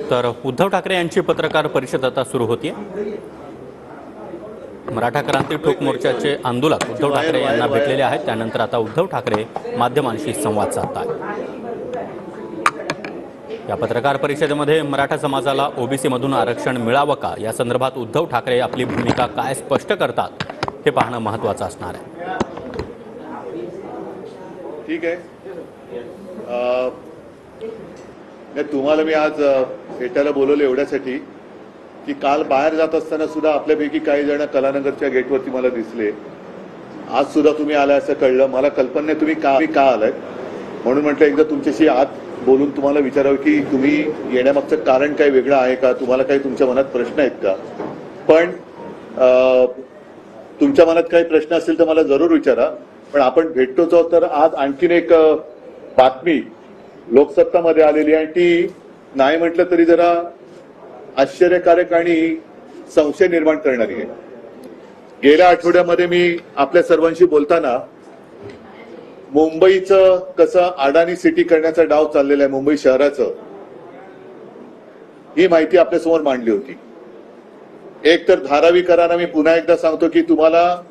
तर उद्धव ठाकरे यांची पत्रकार परिषद आता सुरू होतीये। मराठा क्रांती ठोक मोर्चाचे आंदोलक उद्धव ठाकरे यांना भेटलेले आहेत। त्यानंतर आता उद्धव ठाकरे माध्यमांशी संवाद साधतात। या पत्रकार परिषदेमध्ये मराठा समाजाला ओबीसी मधून आरक्षण मिळावं का या संदर्भात उद्धव ठाकरे आपली भूमिका काय स्पष्ट करतात हे पाहणं महत्त्वाचं असणार आहे। ठीक आहे, तुम्हाला मी आज भेटायला बोलवलं एवढ्यासाठी की काल बाहेर जात असताना सुद्धा आपल्यापैकी काही जण कलानगरच्या गेटवरती मला दिसले। आज सुद्धा तुम्ही आलाय असं कळलं। मला कल्पना नाही तुम्ही का आलाय, म्हणून म्हटलं एकदा तुमच्याशी आत बोलून तुम्हाला विचारावं की तुम्ही येण्यामागचं कारण काही वेगळं आहे का, तुम्हाला काही तुमच्या मनात प्रश्न आहेत का। पण तुमच्या मनात काही प्रश्न असतील तर मला जरूर विचारा। पण आपण भेटतोच आहोत तर आज आणखीन एक बातमी लोकसत्तामध्ये आलेली आहे, ती नाही म्हटलं तरी जरा आश्चर्यकारक आणि संशय निर्माण करणारी आहे। गेल्या आठवड्यामध्ये मी आपल्या सर्वांशी बोलताना मुंबईचं कसं अडाणी सिटी करण्याचा डाव चाललेला आहे, मुंबई शहराचं, ही माहिती आपल्यासमोर मांडली होती। एक तर धारावीकरांना मी पुन्हा एकदा सांगतो की तुम्हाला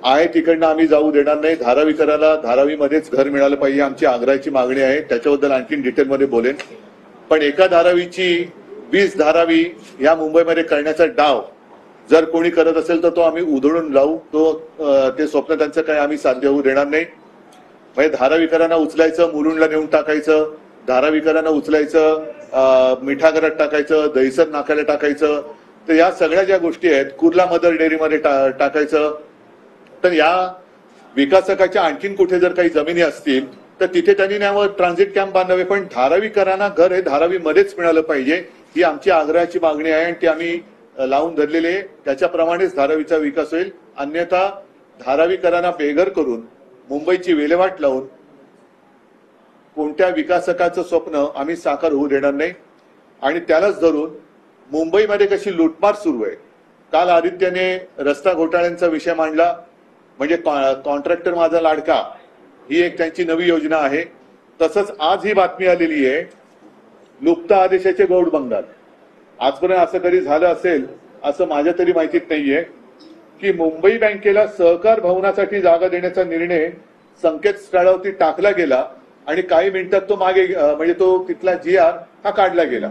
आहे तिकडनं आम्ही जाऊ देणार नाही। धारावीकराला धारावीमध्येच घर मिळालं पाहिजे, आमची आग्रहाची मागणी आहे। त्याच्याबद्दल आणखीन डिटेलमध्ये बोलेन। पण एका धारावीची 20 धारावी या मुंबईमध्ये करण्याचा डाव जर कोणी करत असेल तर तो आम्ही उधळून लावू। ते स्वप्न त्यांचं काही आम्ही साध्य होऊ देणार नाही। म्हणजे धारावीकरांना उचलायचं, मुलुंडला नेऊन टाकायचं, धारावीकरांना उचलायचं, मिठागरात टाकायचं, दहिसर नाक्याला टाकायचं, तर या सगळ्या ज्या गोष्टी आहेत, कुर्ला मदर डेअरीमध्ये टाकायचं। तर या विकासकाच्या आणखीन कुठे जर काही जमिनी असतील तर तिथे त्यांनी न्यावं, ट्रान्झिट कॅम्प बांधावे। पण धारावीकरांना घर हे धारावीमध्येच मिळालं पाहिजे, ही आमची आग्रहाची मागणी आहे आणि ती आम्ही लावून धरलेली आहे। त्याच्याप्रमाणेच धारावीचा विकास होईल। अन्यथा धारावीकरांना बेघर करून मुंबईची विल्हेवाट लावून कोणत्या विकासकाचं स्वप्न आम्ही साकार होऊ देणार नाही। आणि त्यालाच धरून मुंबईमध्ये कशी लूटमार सुरू आहे। काल आदित्यने रस्ता घोटाळ्यांचा विषय मांडला, म्हणजे कॉन्ट्रॅक्टर माझा लाडका, ही एक त्यांची नवी योजना आहे। तसंच आज ही बातमी आलेली आहे, लुप्त आदेशाचे गौड बंगाल। आजपर्यंत असं कधी झालं असेल असं माझ्या तरी माहितीत नाहीये की मुंबई बँकेला सहकार भवनासाठी जागा देण्याचा निर्णय संकेतस्थळावरती टाकला गेला आणि काही मिनिटात तो मागे म्हणजे तो तिथला GR हा काढला गेला।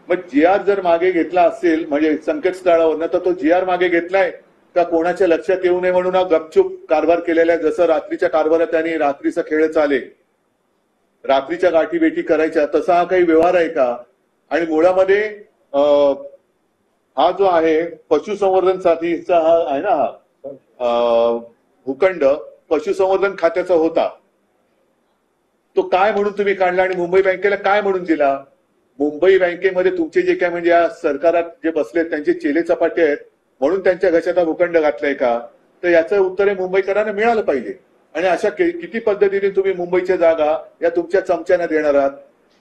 मग GR जर मागे घेतला असेल म्हणजे संकेतस्थळावरनं, तर तो GR मागे घेतलाय का कोणाच्या लक्षात येऊ नये म्हणून हा गपचूप कारभार केलेला आहे। जसं रात्रीच्या कारभारात त्यांनी रात्रीचा खेळ चाले, रात्रीच्या गाठी बेटी करायच्या, तसा हा काही व्यवहार आहे का। आणि मुळामध्ये हा जो आहे पशुसंवर्धन साठीचा हा आहे ना, हा भूखंड पशुसंवर्धन खात्याचा होता, तो काय म्हणून तुम्ही काढला आणि मुंबई बँकेला काय म्हणून दिला। मुंबई बँकेमध्ये तुमचे जे काय म्हणजे या सरकारात जे बसले त्यांचे चेले चपाटे आहेत म्हणून त्यांच्या घशात हा भूखंड घातलाय का, तर याचं उत्तर हे मुंबईकरांना मिळालं पाहिजे। आणि अशा किती पद्धतीने तुम्ही मुंबईच्या जागा या तुमच्या चमच्यांना देणार आहात।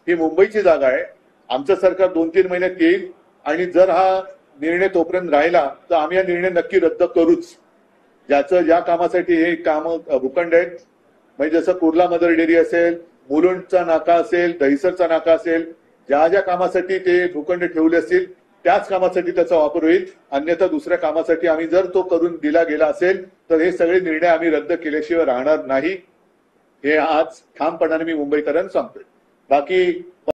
ही मुंबईची जागा आहे, आमचं सरकार 2-3 महिन्यात येईल आणि जर हा निर्णय तोपर्यंत राहिला तर आम्ही हा निर्णय नक्की रद्द करूच। ज्या कामासाठी हे काम भूखंड आहेत, म्हणजे जसं कुर्ला मदर डेअरी असेल, मुलुंडचा नाका असेल, दहिसरचा नाका असेल, ज्या कामासाठी ते भूखंड ठेवले असतील त्याच कामासाठी त्याचा वापर होईल। अन्यथा दुसऱ्या कामासाठी आम्ही जर तो करून दिला गेला असेल तर हे सगळे निर्णय आम्ही रद्द केल्याशिवाय राहणार नाही, हे आज ठामपणाने मी मुंबईकरांना सांगतोय। बाकी